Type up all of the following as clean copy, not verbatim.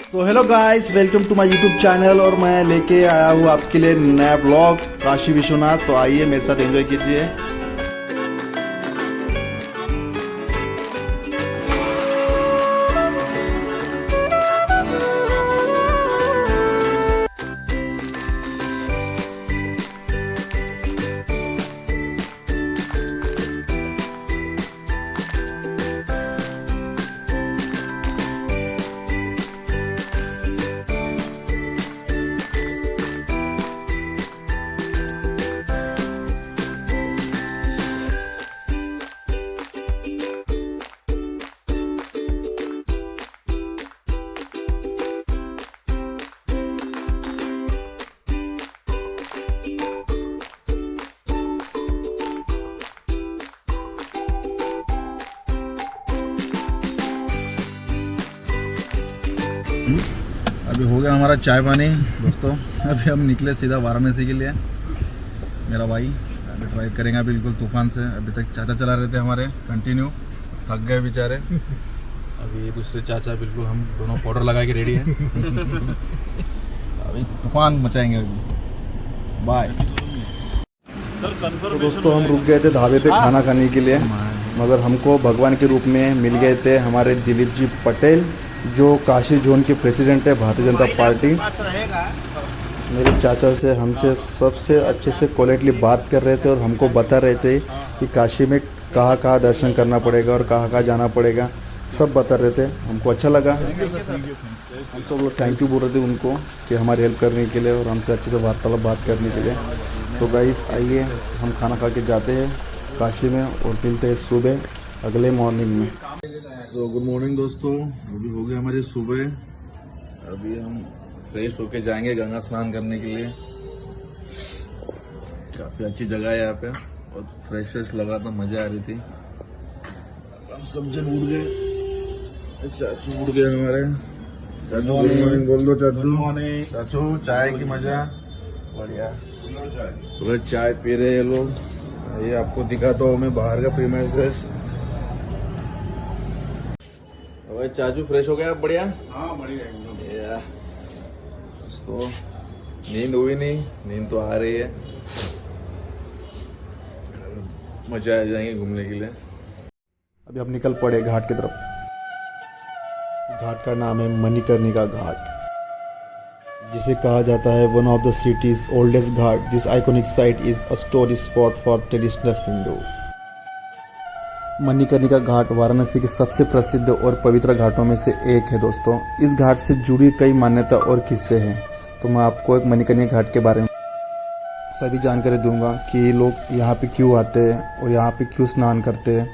So hello guys, welcome to my YouTube channel. और मैं लेके आया हूँ आपके लिए नया ब्लॉग काशी विश्वनाथ। तो आइए मेरे साथ एंजॉय कीजिए। अभी हो गया हमारा चाय पानी दोस्तों। अभी हम निकले सीधा वाराणसी के लिए। मेरा भाई अभी ड्राइव करेंगे बिल्कुल तूफान से। अभी तक चाचा चला रहे थे हमारे कंटिन्यू, थक गए बेचारे। अभी दूसरे चाचा बिल्कुल, हम दोनों पाउडर लगा के रेडी हैं। अभी तूफान मचाएंगे अभी। बाय। तो दोस्तों हम रुक गए थे ढाबे पे खाना खाने के लिए, मगर हमको भगवान के रूप में मिल गए थे हमारे दिलीप जी पटेल, जो काशी जोन के प्रेसिडेंट है भारतीय जनता पार्टी। मेरे चाचा से हमसे सबसे अच्छे से क्वालिटली बात कर रहे थे और हमको बता रहे थे कि काशी में कहाँ कहाँ दर्शन करना पड़ेगा और कहाँ कहाँ जाना पड़ेगा, सब बता रहे थे। हमको अच्छा लगा। हम सब लोग थैंक यू बोल रहे थे उनको कि हमारी हेल्प करने के लिए और हमसे अच्छे से वार्तालाप बात करने के लिए। सो गाइस, आइए हम खाना खा के जाते हैं काशी में और मिलते हैं सुबह अगले मॉर्निंग में। सो गुड मॉर्निंग दोस्तों। अभी हो गई हमारी सुबह। अभी हम फ्रेश होके जाएंगे गंगा स्नान करने के लिए। काफी अच्छी जगह है यहाँ पे और फ्रेश फ्रेश लग रहा था, मजा आ रही थी। हम सब जन उठ गए। चाचू उठ गए हमारे। चाचू गुड मॉर्निंग बोल दो। चाचू चाचू चाय की मजा बढ़िया। पूरा चाय पी रहे हैं लोग। ये आपको दिखाता हूँ मैं बाहर का प्रीमाइसेस। चाचू फ्रेश हो गया आप? बढ़िया। हाँ बढ़िया। तो नींद हुई नहीं, नींद तो आ रही है। मजा आ जाएंगे घूमने के लिए। अभी हम निकल पड़े घाट की तरफ। घाट का नाम है मणिकर्णिका घाट, जिसे कहा जाता है one of the city's oldest ghat. This iconic site is a tourist spot for traditional Hindu. Manikarnika Ghat Varanasi के सबसे प्रसिद्ध और पवित्र घाटों में से एक है दोस्तों। इस घाट से जुड़ी कई मान्यता और किस्से हैं। तो मैं आपको एक मणिकर्णिका घाट के बारे में सभी जानकारी दूंगा कि लोग यहाँ पे क्यों आते हैं और यहाँ पे क्यों स्नान करते हैं।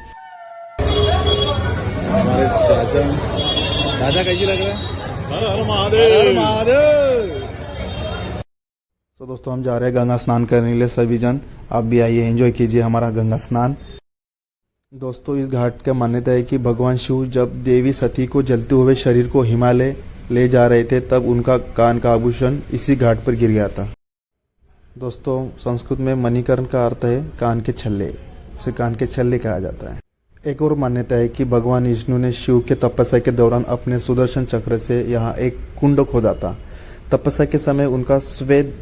हमारे चाचा कैसी लग रहा है? हर हर महादेव। तो दोस्तों हम जा रहे हैं गंगा स्नान करने के लिए। सभी जन आप भी आइए, एंजॉय कीजिए हमारा गंगा स्नान। दोस्तों इस घाट का मान्यता है कि भगवान शिव जब देवी सती को जलते हुए शरीर को हिमालय ले जा रहे थे, तब उनका कान का आभूषण इसी घाट पर गिर गया था। दोस्तों संस्कृत में मणिकर्ण का अर्थ है कान के छल्ले, उसे कान के छल्ले कहा जाता है। एक और मान्यता है कि भगवान विष्णु ने शिव के तपस्या के दौरान अपने सुदर्शन चक्र से यहाँ एक कुंड खोदा था। तपस्या के समय उनका स्वेद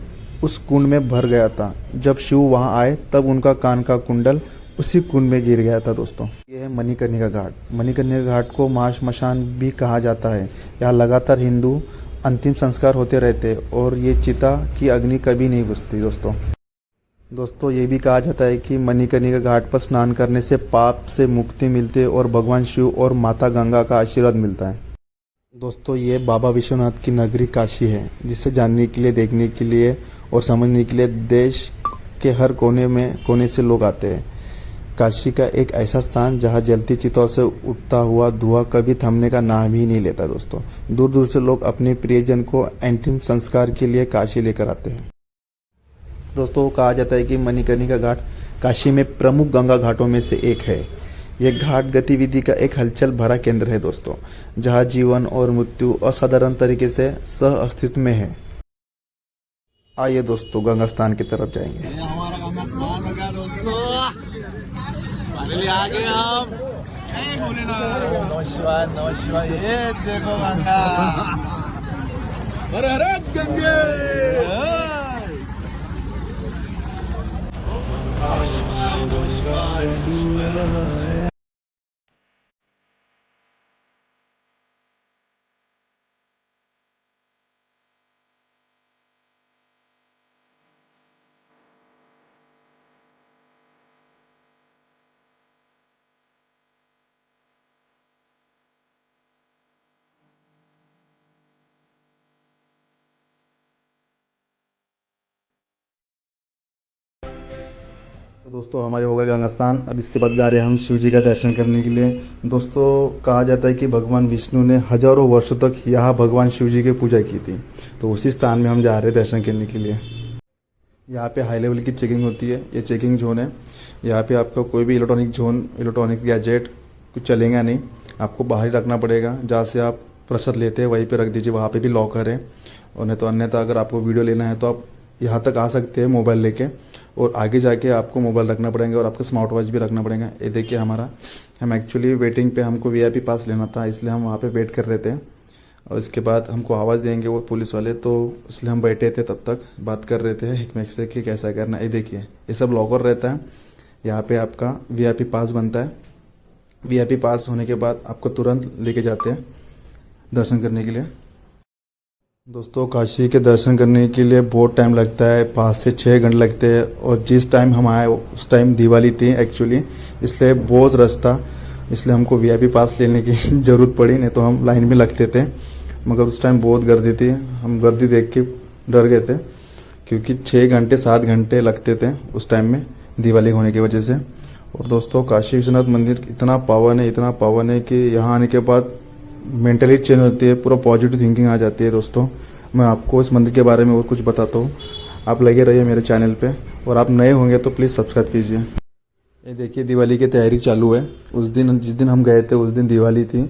उस कुंड में भर गया था। जब शिव वहाँ आए तब उनका कान का कुंडल उसी कुंड में गिर गया था। दोस्तों ये है मणिकर्णिका घाट। मणिकर्णिका घाट को महाश्मशान भी कहा जाता है। यहाँ लगातार हिंदू अंतिम संस्कार होते रहते और ये चिता की अग्नि कभी नहीं बुझती। दोस्तों ये भी कहा जाता है कि मणिकर्णिका घाट पर स्नान करने से पाप से मुक्ति मिलती है और भगवान शिव और माता गंगा का आशीर्वाद मिलता है। दोस्तों ये बाबा विश्वनाथ की नगरी काशी है, जिसे जानने के लिए, देखने के लिए और समझने के लिए देश के हर कोने से लोग आते हैं। काशी का एक ऐसा स्थान जहां जलती चिताओं से उठता हुआ धुआं कभी थमने का नाम ही नहीं लेता। दोस्तों दूर दूर से लोग अपने प्रियजन को अंतिम संस्कार के लिए काशी लेकर आते हैं। दोस्तों कहा जाता है कि मणिकर्णिका घाट काशी में प्रमुख गंगा घाटों में से एक है। यह घाट गतिविधि का एक हलचल भरा केंद्र है दोस्तों, जहां जीवन और मृत्यु असाधारण तरीके से सह अस्तित्व में है। आइए दोस्तों गंगा स्नान की तरफ जाएंगे। हमारा गंगा स्नान हो गया दोस्तों, फाइनली आ गए हम। नमः शिवाय, ये देखो गंगा। हर हर गंगे तो दोस्तों हमारे हो गए गंगा स्नान। अब इसके बाद जा रहे हैं हम शिव जी का दर्शन करने के लिए। दोस्तों कहा जाता है कि भगवान विष्णु ने हजारों वर्षों तक यहाँ भगवान शिव जी की पूजा की थी, तो उसी स्थान में हम जा रहे हैं दर्शन करने के लिए। यहाँ पे हाई लेवल की चेकिंग होती है, ये चेकिंग जोन है। यहाँ पे आपका कोई भी इलेक्ट्रॉनिक गैजेट कुछ चलेगा नहीं, आपको बाहर ही रखना पड़ेगा। जहाँ से आप प्रसाद लेते हैं वहीं पे रख दीजिए, वहाँ पे भी लॉकर है। और नहीं तो अन्यथा अगर आपको वीडियो लेना है तो आप यहाँ तक आ सकते हैं मोबाइल लेके, और आगे जाके आपको मोबाइल रखना पड़ेगा और आपको स्मार्ट वॉच भी रखना पड़ेगा। ये देखिए हम एक्चुअली वेटिंग पे, हमको वीआईपी पास लेना था, इसलिए हम वहाँ पे वेट कर रहे थे। और इसके बाद हमको आवाज़ देंगे वो पुलिस वाले, तो इसलिए हम बैठे थे, तब तक बात कर रहे थे एक से कि कैसा करना है। ये देखिए ये सब लॉकर रहता है। यहाँ पे आपका वीआईपी पास बनता है। वीआईपी पास होने के बाद आपको तुरंत लेके जाते हैं दर्शन करने के लिए। दोस्तों काशी के दर्शन करने के लिए बहुत टाइम लगता है, 5 से 6 घंटे लगते हैं। और जिस टाइम हम आए उस टाइम दिवाली थी एक्चुअली, इसलिए बहुत रास्ता, इसलिए हमको वीआईपी पास लेने की ज़रूरत पड़ी, नहीं तो हम लाइन में लगते थे। मगर उस टाइम बहुत गर्दी थी, हम गर्दी देख के डर गए थे, क्योंकि 6 घंटे 7 घंटे लगते थे उस टाइम में दिवाली होने की वजह से। और दोस्तों काशी विश्वनाथ मंदिर इतना पावन है कि यहाँ आने के बाद मेंटली चेंज होती है, पूरा पॉजिटिव थिंकिंग आ जाती है। दोस्तों मैं आपको इस मंदिर के बारे में और कुछ बताता हूँ, आप लगे रहिए मेरे चैनल पे, और आप नए होंगे तो प्लीज़ सब्सक्राइब कीजिए। ये देखिए दिवाली की तैयारी चालू है। उस दिन जिस दिन हम गए थे उस दिन दिवाली थी,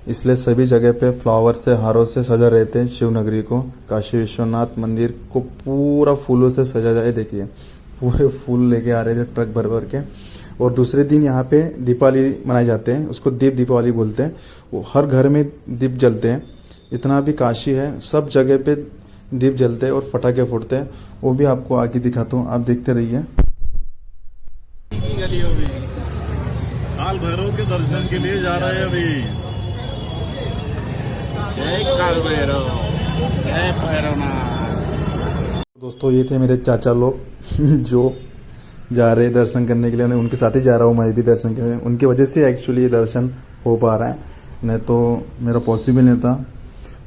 इसलिए सभी जगह पे फ्लावर से, हारों से सजा रहते हैं शिव नगरी को। काशी विश्वनाथ मंदिर को पूरा फूलों से सजा जाए, देखिए पूरे फूल लेके आ रहे थे ट्रक भर भर के। और दूसरे दिन यहाँ पे दीपावली मनाए जाते हैं, उसको दीप दीपावली बोलते हैं। वो हर घर में दीप जलते हैं, इतना भी काशी है सब जगह पे दीप जलते हैं और पटाखे फूटते हैं। वो भी आपको आगे दिखाता हूँ, आप देखते रहिए। काल भैरव के दर्शन के लिए जा रहे हैं अभी। जय काल भैरव, जय भैरवनाथ। दोस्तों ये थे मेरे चाचा लोग जो जा रहे हैं दर्शन करने के लिए, उनके साथ ही जा रहा हूँ मैं भी दर्शन करने। उनकी वजह से एक्चुअली ये दर्शन हो पा रहा है, नहीं तो मेरा पॉसिबल नहीं था।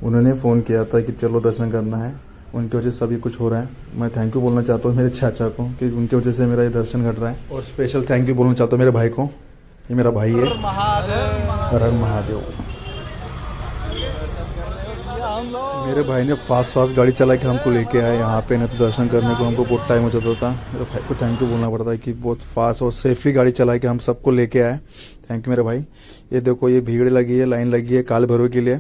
उन्होंने फ़ोन किया था कि चलो दर्शन करना है, उनकी वजह से सभी कुछ हो रहा है। मैं थैंक यू बोलना चाहता हूँ मेरे चाचा को कि उनकी वजह से मेरा ये दर्शन घट रहा है। और स्पेशल थैंक यू बोलना चाहता हूँ मेरे भाई को, ये मेरा भाई है। हर हर महादेव। मेरे भाई ने फास्ट गाड़ी चला के हमको लेके आए यहाँ पे, नहीं तो दर्शन करने को हमको बहुत टाइम हो जाता था। मेरे भाई को थैंक यू बोलना पड़ता है कि बहुत फास्ट और सेफली गाड़ी चला के हम सबको लेके आए। थैंक यू मेरे भाई। ये देखो ये भीड़ लगी है, लाइन लगी है काल भैरव के लिए।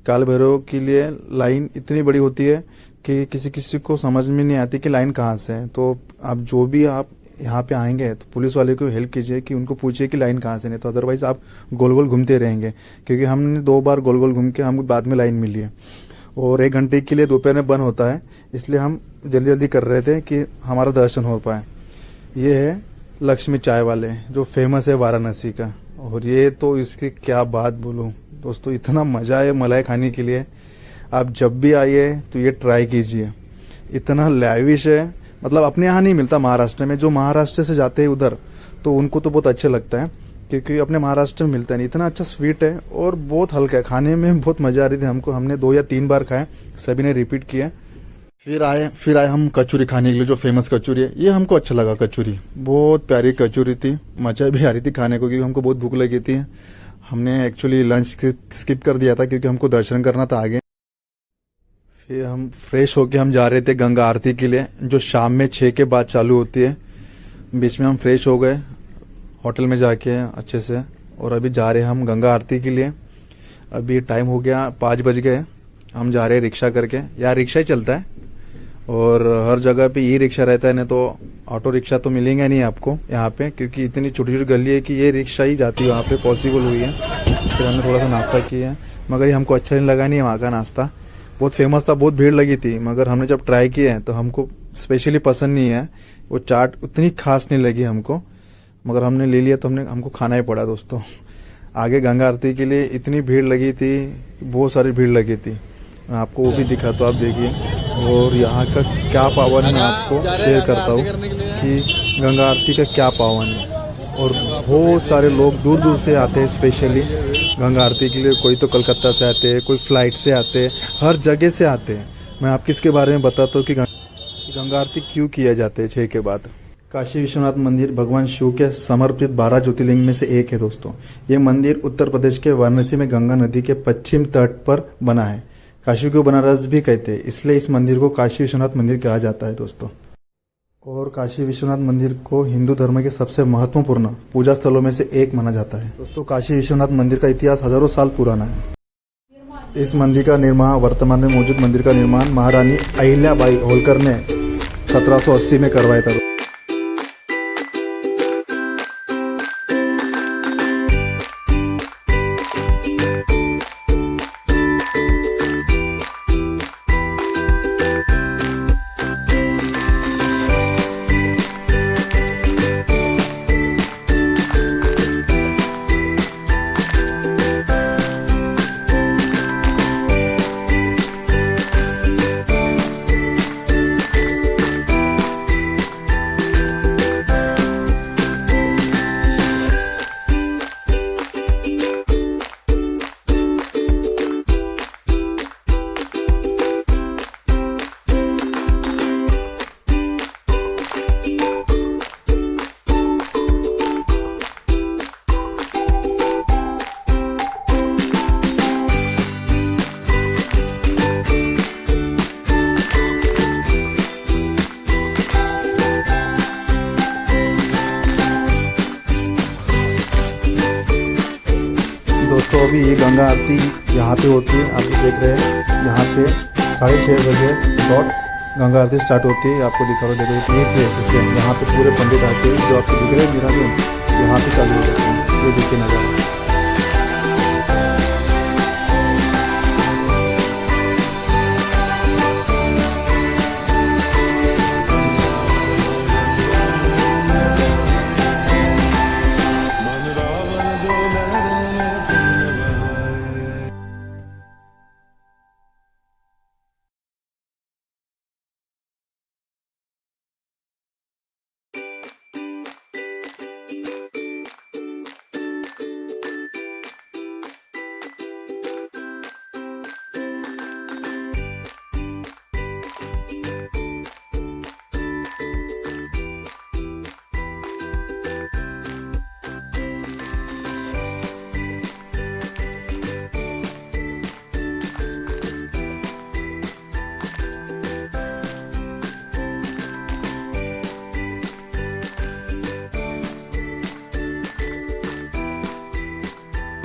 काल भैरव के लिए लाइन इतनी बड़ी होती है कि किसी को समझ में नहीं आती कि लाइन कहाँ से है। तो आप जो भी आप यहाँ पे आएंगे तो पुलिस वाले को हेल्प कीजिए कि उनको पूछिए कि लाइन कहाँ से, नहीं तो अदरवाइज़ आप गोल गोल घूमते रहेंगे। क्योंकि हमने 2 बार गोल गोल घूम के हमको बाद में लाइन मिली है, और 1 घंटे के लिए दोपहर में बंद होता है, इसलिए हम जल्दी कर रहे थे कि हमारा दर्शन हो पाए। ये है लक्ष्मी चाय वाले जो फेमस है वाराणसी का, और ये तो इसकी क्या बात बोलूँ दोस्तों, इतना मज़ा है मलाई खाने के लिए। आप जब भी आइए तो ये ट्राई कीजिए, इतना लैविश है, मतलब अपने यहाँ नहीं मिलता महाराष्ट्र में। जो महाराष्ट्र से जाते हैं उधर तो उनको तो बहुत अच्छा लगता है, क्योंकि अपने महाराष्ट्र में मिलता नहीं। इतना अच्छा स्वीट है और बहुत हल्का है, खाने में बहुत मज़ा आ रही थी हमको। हमने 2 या 3 बार खाए, सभी ने रिपीट किया। फिर आए हम कचौरी खाने के लिए, जो फेमस कचौरी है। ये हमको अच्छा लगा, कचौरी बहुत प्यारी कचौरी थी, मज़ा भी आ रही थी खाने को, क्योंकि हमको बहुत भूख लगी थी। हमने एक्चुअली लंच स्किप कर दिया था क्योंकि हमको दर्शन करना था आगे। फिर हम फ्रेश होके हम जा रहे थे गंगा आरती के लिए, जो शाम में 6 के बाद चालू होती है। बीच में हम फ्रेश हो गए होटल में जाके अच्छे से, और अभी जा रहे हैं हम गंगा आरती के लिए। अभी टाइम हो गया 5 बज गए। हम जा रहे हैं रिक्शा करके, यार रिक्शा ही चलता है और हर जगह पे ई रिक्शा रहता है, नहीं तो ऑटो रिक्शा तो मिलेंगे नहीं आपको यहाँ पे, क्योंकि इतनी छोटी छोटी गली है कि ये रिक्शा ही जाती है वहाँ पे, पॉसिबल हुई है। फिर हमने थोड़ा सा नाश्ता किया, मगर ये हमको अच्छा नहीं लगा नहीं वहाँ का नाश्ता, बहुत फेमस था, बहुत भीड़ लगी थी, मगर हमने जब ट्राई किया है तो हमको स्पेशली पसंद नहीं है। वो चाट उतनी खास नहीं लगी हमको, मगर हमने ले लिया तो हमको खाना ही पड़ा दोस्तों। आगे गंगा आरती के लिए इतनी भीड़ लगी थी, बहुत सारी भीड़ लगी थी। मैं आपको वो भी दिखा तो आप देखिए। और यहाँ का क्या पावन है मैं आपको शेयर करता हूँ कि गंगा आरती का क्या पावन है। और बहुत सारे लोग दूर दूर से आते हैं स्पेशली गंगा आरती के लिए। कोई तो कलकत्ता से आते हैं, कोई फ्लाइट से आते हैं, हर जगह से आते हैं। मैं आपको इसके बारे में बताता हूँ कि गंगा आरती क्यों किया जाता है 6 के बाद। काशी विश्वनाथ मंदिर भगवान शिव के समर्पित 12 ज्योतिर्लिंग में से एक है दोस्तों। ये मंदिर उत्तर प्रदेश के वाराणसी में गंगा नदी के पश्चिम तट पर बना है। काशी को बनारस भी कहते हैं, इसलिए इस मंदिर को काशी विश्वनाथ मंदिर कहा जाता है दोस्तों। और काशी विश्वनाथ मंदिर को हिंदू धर्म के सबसे महत्वपूर्ण पूजा स्थलों में से एक माना जाता है दोस्तों। काशी विश्वनाथ मंदिर का इतिहास हजारों साल पुराना है। इस मंदिर का निर्माण, वर्तमान में मौजूद मंदिर का निर्माण महारानी अहिल्याबाई होलकर ने 1780 में करवाया था। दोस्तों अभी ये गंगा आरती यहाँ पे होती है, आप देख रहे हैं। यहाँ पे 6:30 बजे डॉट गंगा आरती स्टार्ट होती है। आपको दिखा रहा हूँ, देखो इतनी प्लेसेस है यहाँ पे, पूरे पंडित आते हैं जो आपको दिख रहे हैं मेरा में, यहाँ पे चालू हो जाते हैं। ये देखिए नज़ारा।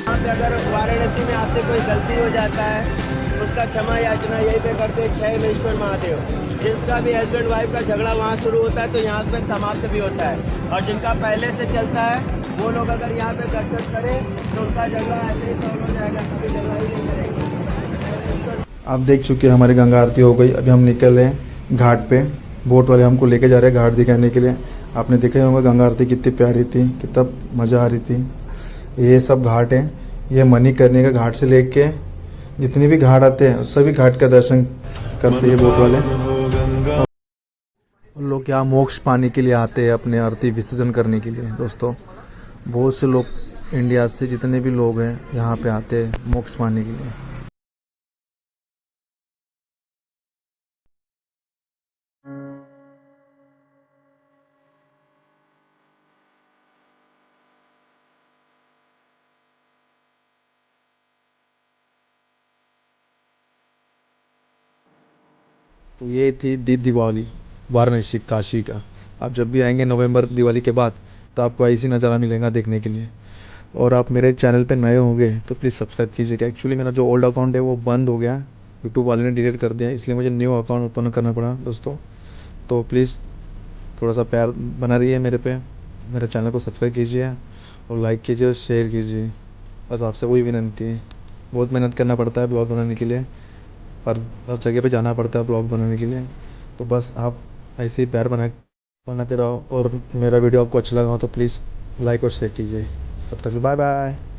यहाँ पे अगर वाराणसी में आपसे कोई गलती हो जाता है, उसका क्षमा याचना यहीं पे करते हैं 6 महेश्वर महादेव। जिसका भी हस्बैंड वाइफ का झगड़ा वहाँ शुरू होता है तो यहाँ पे समाप्त भी होता है। और जिनका पहले से चलता है वो लोग अगर यहाँ पे दर्शन करें तो उनका झगड़ा ऐसे ही सॉल्व हो जाएगा, कभी झगड़ा ही नहीं करेंगे। आप देख चुके हैं हमारी गंगा आरती हो गई। अभी हम निकल रहे हैं घाट पे। बोट वाले हमको लेके जा रहे हैं घाट दिखाने के लिए। आपने देखा ही होगा गंगा आरती कितनी प्यारी थी, कितना मज़ा आ रही थी। ये सब घाट है, ये मणिकर्णिका का घाट से लेके जितने भी घाट आते हैं सभी घाट का दर्शन करते हैं बोट वाले। लोग यहाँ मोक्ष पाने के लिए आते हैं, अपने आरती विसर्जन करने के लिए दोस्तों। बहुत से लोग इंडिया से जितने भी लोग हैं यहाँ पे आते हैं मोक्ष पाने के लिए। तो ये थी दीपावली वाराणसी काशी का। आप जब भी आएंगे नवंबर दिवाली के बाद तो आपको ऐसी नज़ारा मिलेगा देखने के लिए। और आप मेरे चैनल पे नए होंगे तो प्लीज़ सब्सक्राइब कीजिएगा। एक्चुअली मेरा जो ओल्ड अकाउंट है वो बंद हो गया, यूट्यूब वाले ने डिलीट कर दिया, इसलिए मुझे न्यू अकाउंट ओपन करना पड़ा दोस्तों। तो प्लीज़ थोड़ा सा प्यार बना रही है मेरे पे, मेरे चैनल को सब्सक्राइब कीजिए और लाइक कीजिए और शेयर कीजिए। बस आपसे वही विनती है। बहुत मेहनत करना पड़ता है ब्लॉग बनाने के लिए, और हर जगह पे जाना पड़ता है ब्लॉग बनाने के लिए। तो बस आप ऐसे ही प्यार बनाते रहो, और मेरा वीडियो आपको अच्छा लगा हो तो प्लीज़ लाइक और शेयर कीजिए। तब तक बाय बाय।